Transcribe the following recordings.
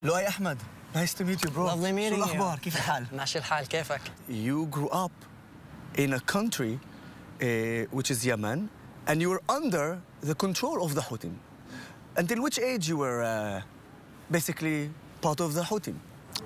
لؤي أحمد, nice to meet you, bro. Lovely meeting you. شو الأخبار؟ كيف الحال؟ ماشي الحال كيفك؟ You grew up in a country which is Yemen, and you were under the control of the Houthim. Until which age you were basically part of the Houthim?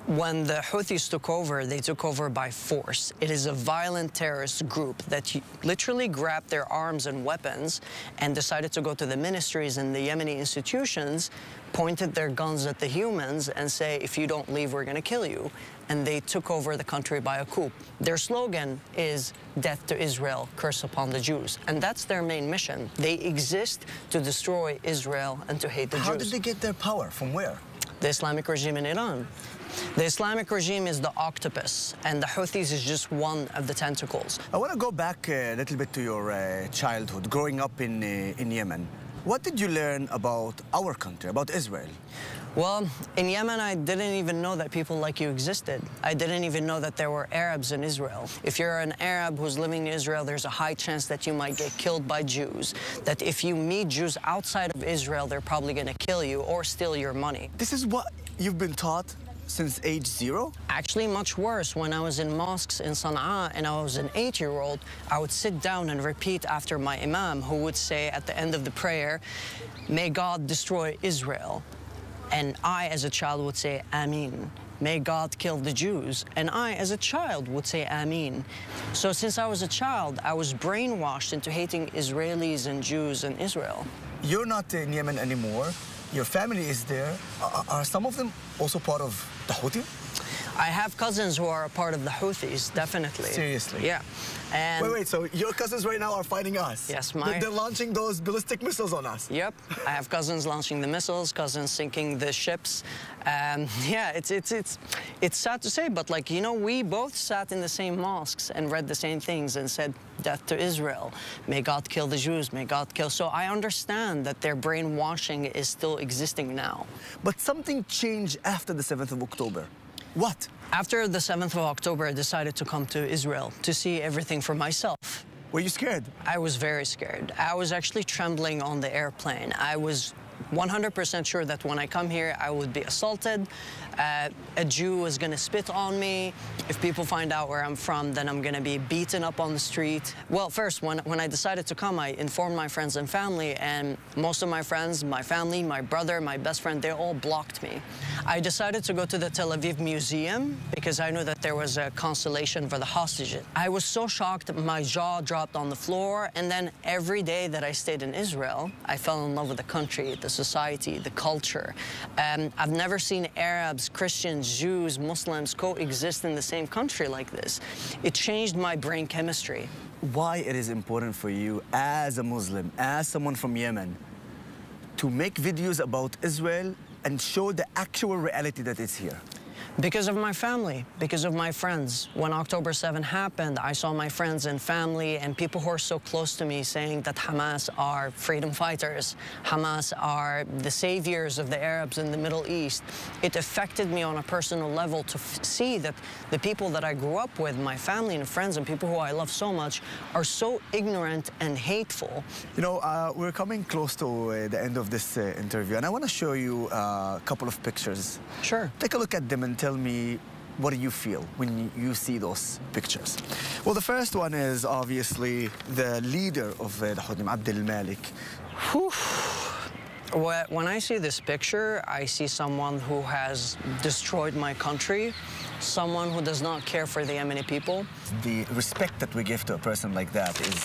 When the Houthis took over, they took over by force. It is a violent terrorist group that literally grabbed their arms and weapons and decided to go to the ministries and the Yemeni institutions, pointed their guns at the humans and say, if you don't leave, we're going to kill you. And they took over the country by a coup. Their slogan is death to Israel, curse upon the Jews. And that's their main mission. They exist to destroy Israel and to hate the Jews. How did they get their power? From where? The Islamic regime in Iran. The Islamic regime is the octopus, and the Houthis is just one of the tentacles. I want to go back a little bit to your childhood, growing up in Yemen. What did you learn about our country, about Israel? Well, in Yemen, I didn't even know that people like you existed. I didn't even know that there were Arabs in Israel. If you're an Arab who's living in Israel, there's a high chance that you might get killed by Jews. That if you meet Jews outside of Israel, they're probably going to kill you or steal your money. This is what you've been taught since age 0? Actually, much worse. When I was in mosques in Sana'a and I was an 8-year-old, I would sit down and repeat after my imam, who would say at the end of the prayer, may God destroy Israel. And I, as a child, would say, Ameen. May God kill the Jews. And I, as a child, would say, Ameen. So since I was a child, I was brainwashed into hating Israelis and Jews and Israel. You're not in Yemen anymore. Your family is there. Are some of them also part of the Houthim? I have cousins who are a part of the Houthis, definitely. Seriously? Yeah. And wait, so your cousins right now are fighting us? Yes, They're launching those ballistic missiles on us? Yep. I have cousins launching the missiles, cousins sinking the ships. Yeah, it's sad to say, but like, you know, we both sat in the same mosques and read the same things and said, death to Israel. May God kill the Jews. May God kill. So I understand that their brainwashing is still existing now. But something changed after the 7th of October. What? After the 7th of October, I decided to come to Israel to see everything for myself. Were you scared? I was very scared. I was actually trembling on the airplane. I was 100% sure that when I come here, I would be assaulted. A Jew was going to spit on me. If people find out where I'm from, then I'm going to be beaten up on the street. Well, first, when I decided to come, I informed my friends and family, and most of my friends, my family, my brother, my best friend, they all blocked me. I decided to go to the Tel Aviv Museum because I knew that there was a consolation for the hostages. I was so shocked, my jaw dropped on the floor, and then every day that I stayed in Israel, I fell in love with the country, the society, the culture. I've never seen Arabs, Christians, Jews, Muslims coexist in the same country like this. It changed my brain chemistry. Why it is important for you as a Muslim, as someone from Yemen, to make videos about Israel and show the actual reality that is here? Because of my family, because of my friends. When October 7 happened, I saw my friends and family and people who are so close to me saying that Hamas are freedom fighters. Hamas are the saviors of the Arabs in the Middle East. It affected me on a personal level to see that the people that I grew up with, my family and friends and people who I love so much, are so ignorant and hateful. You know, we're coming close to the end of this interview, and I want to show you a couple of pictures. Sure. Take a look at them and tell me, what do you feel when you see those pictures? Well, the first one is obviously the leader of the Houthim, Abdel Malik. When I see this picture, I see someone who has destroyed my country, someone who does not care for the Yemeni people. The respect that we give to a person like that is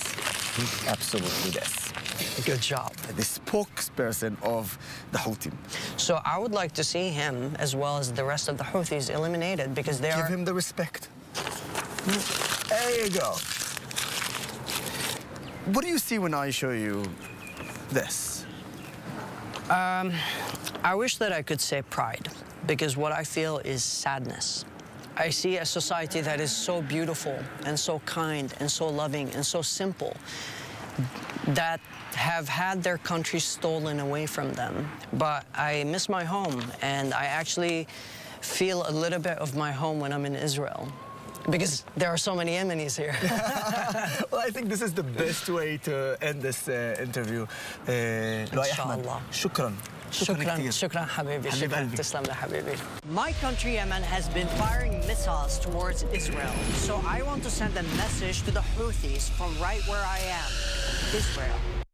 absolutely this. Good job. The spokesperson of the Houthim. So I would like to see him, as well as the rest of the Houthis, eliminated because they Give him the respect. There you go. What do you see when I show you this? I wish that I could say pride, because what I feel is sadness. I see a society that is so beautiful and so kind and so loving and so simple, that have had their country stolen away from them. But I miss my home, and I actually feel a little bit of my home when I'm in Israel, because there are so many Yemenis here. Well, I think this is the best way to end this interview. لؤي أحمد, شكراً. شكراً شكراً حبيبي حبيب شكراً قلبي. تسلم لي حبيبي. My country Yemen has been firing missiles towards Israel, so I want to send a message to the Houthis from right where I am, Israel.